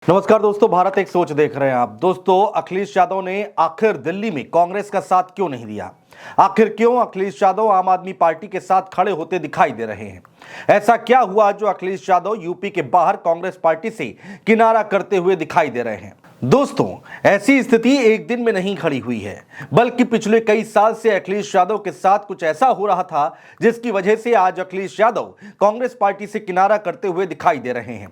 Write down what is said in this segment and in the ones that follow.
नमस्कार दोस्तों, भारत एक सोच देख रहे हैं आप। दोस्तों, अखिलेश यादव ने आखिर दिल्ली में कांग्रेस का साथ क्यों नहीं दिया? आखिर क्यों अखिलेश यादव आम आदमी पार्टी के साथ खड़े होते दिखाई दे रहे हैं? ऐसा क्या हुआ जो अखिलेश यादव यूपी के बाहर कांग्रेस पार्टी से किनारा करते हुए दिखाई दे रहे हैं? दोस्तों, ऐसी स्थिति एक दिन में नहीं खड़ी हुई है, बल्कि पिछले कई साल से अखिलेश यादव के साथ कुछ ऐसा हो रहा था जिसकी वजह से आज अखिलेश यादव कांग्रेस पार्टी से किनारा करते हुए दिखाई दे रहे हैं।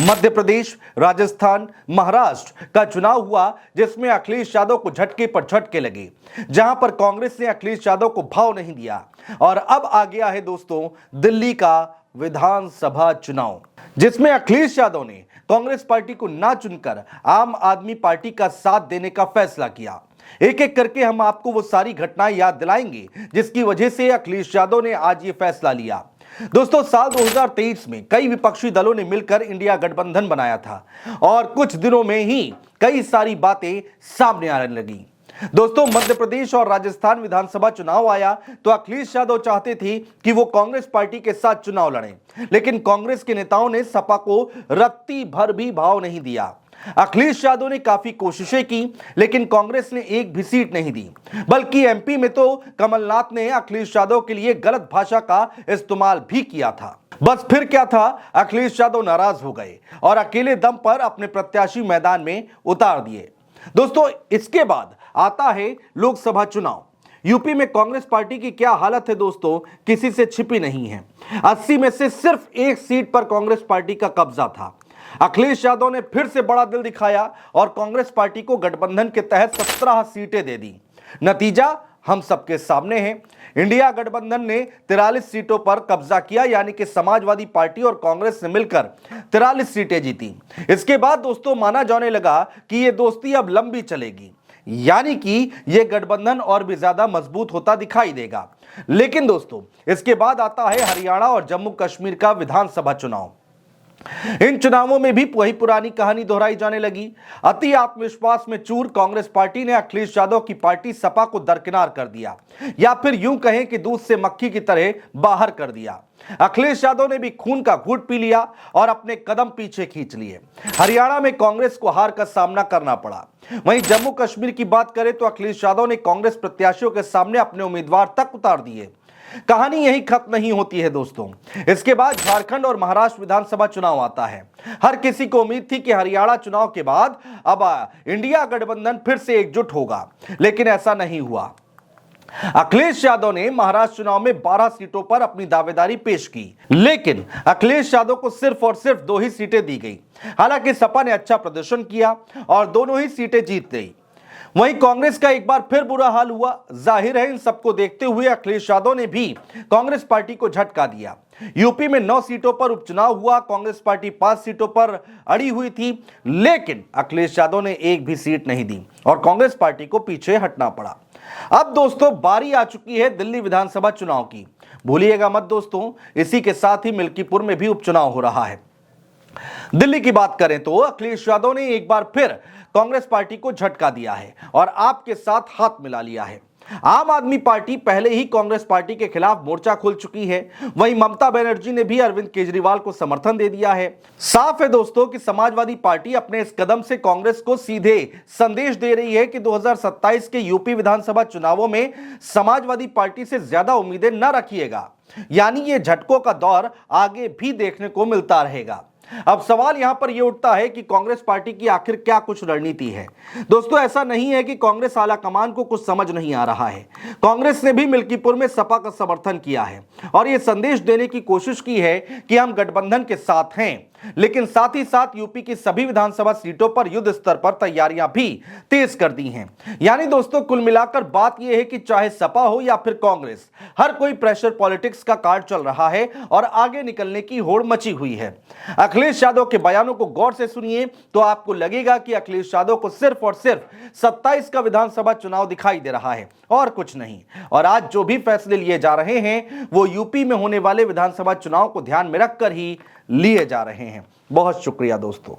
मध्य प्रदेश, राजस्थान, महाराष्ट्र का चुनाव हुआ जिसमें अखिलेश यादव को झटके पर झटके लगे, जहां पर कांग्रेस ने अखिलेश यादव को भाव नहीं दिया। और अब आ गया है दोस्तों दिल्ली का विधानसभा चुनाव, जिसमें अखिलेश यादव ने कांग्रेस पार्टी को ना चुनकर आम आदमी पार्टी का साथ देने का फैसला किया। एक एक करके हम आपको वो सारी घटनाएं याद दिलाएंगे जिसकी वजह से अखिलेश यादव ने आज ये फैसला लिया। दोस्तों, साल 2023 में कई विपक्षी दलों ने मिलकर इंडिया गठबंधन बनाया था और कुछ दिनों में ही कई सारी बातें सामने आने लगी। दोस्तों, मध्य प्रदेश और राजस्थान विधानसभा चुनाव आया तो अखिलेश यादव चाहते थे कि वो कांग्रेस पार्टी के साथ चुनाव लड़ें, लेकिन कांग्रेस के नेताओं ने सपा को रत्ती भर भी भाव नहीं दिया। अखिलेश यादव ने काफी कोशिशें की, लेकिन कांग्रेस ने एक भी सीट नहीं दी, बल्कि एमपी में तो कमलनाथ ने अखिलेश यादव के लिए गलत भाषा का इस्तेमाल भी किया था। बस फिर क्या था, अखिलेश यादव नाराज हो गए और अकेले दम पर अपने प्रत्याशी मैदान में उतार दिए। दोस्तों, इसके बाद आता है लोकसभा चुनाव। यूपी में कांग्रेस पार्टी की क्या हालत है दोस्तों, किसी से छिपी नहीं है। 80 में से सिर्फ एक सीट पर कांग्रेस पार्टी का कब्जा था। अखिलेश यादव ने फिर से बड़ा दिल दिखाया और कांग्रेस पार्टी को गठबंधन के तहत 17 सीटें दे दी। नतीजा हम सबके सामने है। इंडिया गठबंधन ने 43 सीटों पर कब्जा किया, यानी कि समाजवादी पार्टी और कांग्रेस ने मिलकर 43 सीटें जीती। इसके बाद दोस्तों माना जाने लगा कि ये दोस्ती अब लंबी चलेगी, यानी कि ये गठबंधन और भी ज्यादा मजबूत होता दिखाई देगा। लेकिन दोस्तों, इसके बाद आता है हरियाणा और जम्मू कश्मीर का विधानसभा चुनाव। इन चुनावों में भी वही पुरानी कहानी दोहराई जाने लगी। अति आत्मविश्वास में चूर कांग्रेस पार्टी ने अखिलेश यादव की पार्टी सपा को दरकिनार कर दिया, या फिर यूं कहें कि दूध से मक्खी की तरह बाहर कर दिया। अखिलेश यादव ने भी खून का घूंट पी लिया और अपने कदम पीछे खींच लिए। हरियाणा में कांग्रेस को हार का सामना करना पड़ा। वहीं जम्मू कश्मीर की बात करें तो अखिलेश यादव ने कांग्रेस प्रत्याशियों के सामने अपने उम्मीदवार तक उतार दिए। कहानी यही खत्म नहीं होती है दोस्तों। इसके बाद झारखंड और महाराष्ट्र विधानसभा चुनाव आता है। हर किसी को उम्मीद थी कि हरियाणा चुनाव के बाद अब इंडिया गठबंधन फिर से एकजुट होगा, लेकिन ऐसा नहीं हुआ। अखिलेश यादव ने महाराष्ट्र चुनाव में 12 सीटों पर अपनी दावेदारी पेश की, लेकिन अखिलेश यादव को सिर्फ और सिर्फ 2 ही सीटें दी गई। हालांकि सपा ने अच्छा प्रदर्शन किया और दोनों ही सीटें जीत गई। वहीं कांग्रेस का एक बार फिर बुरा हाल हुआ। जाहिर है इन सबको देखते हुए अखिलेश यादव ने भी कांग्रेस पार्टी को झटका दिया। यूपी में 9 सीटों पर उपचुनाव हुआ। कांग्रेस पार्टी 5 सीटों पर अड़ी हुई थी, लेकिन अखिलेश यादव ने एक भी सीट नहीं दी और कांग्रेस पार्टी को पीछे हटना पड़ा। अब दोस्तों बारी आ चुकी है दिल्ली विधानसभा चुनाव की। भूलिएगा मत दोस्तों, इसी के साथ ही मिल्कीपुर में भी उपचुनाव हो रहा है। दिल्ली की बात करें तो अखिलेश यादव ने एक बार फिर कांग्रेस पार्टी को झटका दिया है और आपके साथ हाथ मिला लिया है। आम आदमी पार्टी पहले ही कांग्रेस पार्टी के खिलाफ मोर्चा खोल चुकी है। वहीं ममता बनर्जी ने भी अरविंद केजरीवाल को समर्थन दे दिया है। साफ है दोस्तों कि समाजवादी पार्टी अपने इस कदम से कांग्रेस को सीधे संदेश दे रही है कि 2027 के यूपी विधानसभा चुनावों में समाजवादी पार्टी से ज्यादा उम्मीदें न रखिएगा, यानी ये झटकों का दौर आगे भी देखने को मिलता रहेगा। अब सवाल यहां पर यह उठता है कि कांग्रेस पार्टी की आखिर क्या कुछ रणनीति है। दोस्तों, ऐसा नहीं है कि कांग्रेस आला कमान को कुछ समझ नहीं आ रहा है। कांग्रेस ने भी मिल्कीपुर में सपा का समर्थन किया है और यह संदेश देने की कोशिश की है कि हम गठबंधन के साथ हैं, लेकिन साथ ही साथ यूपी की सभी विधानसभा सीटों पर युद्ध स्तर पर तैयारियां भी तेज कर दी हैं। यानी दोस्तों कुल मिलाकर बात यह है कि चाहे सपा हो या फिर कांग्रेस, हर कोई प्रेशर पॉलिटिक्स का कार्ड चल रहा है और आगे निकलने की होड़ मची हुई है। अखिलेश यादव के बयानों को गौर से सुनिए तो आपको लगेगा कि अखिलेश यादव को सिर्फ और सिर्फ 27 का विधानसभा चुनाव दिखाई दे रहा है और कुछ नहीं। और आज जो भी फैसले लिए जा रहे हैं वो यूपी में होने वाले विधानसभा चुनाव को ध्यान में रखकर ही लिए जा रहे हैं। बहुत शुक्रिया दोस्तों।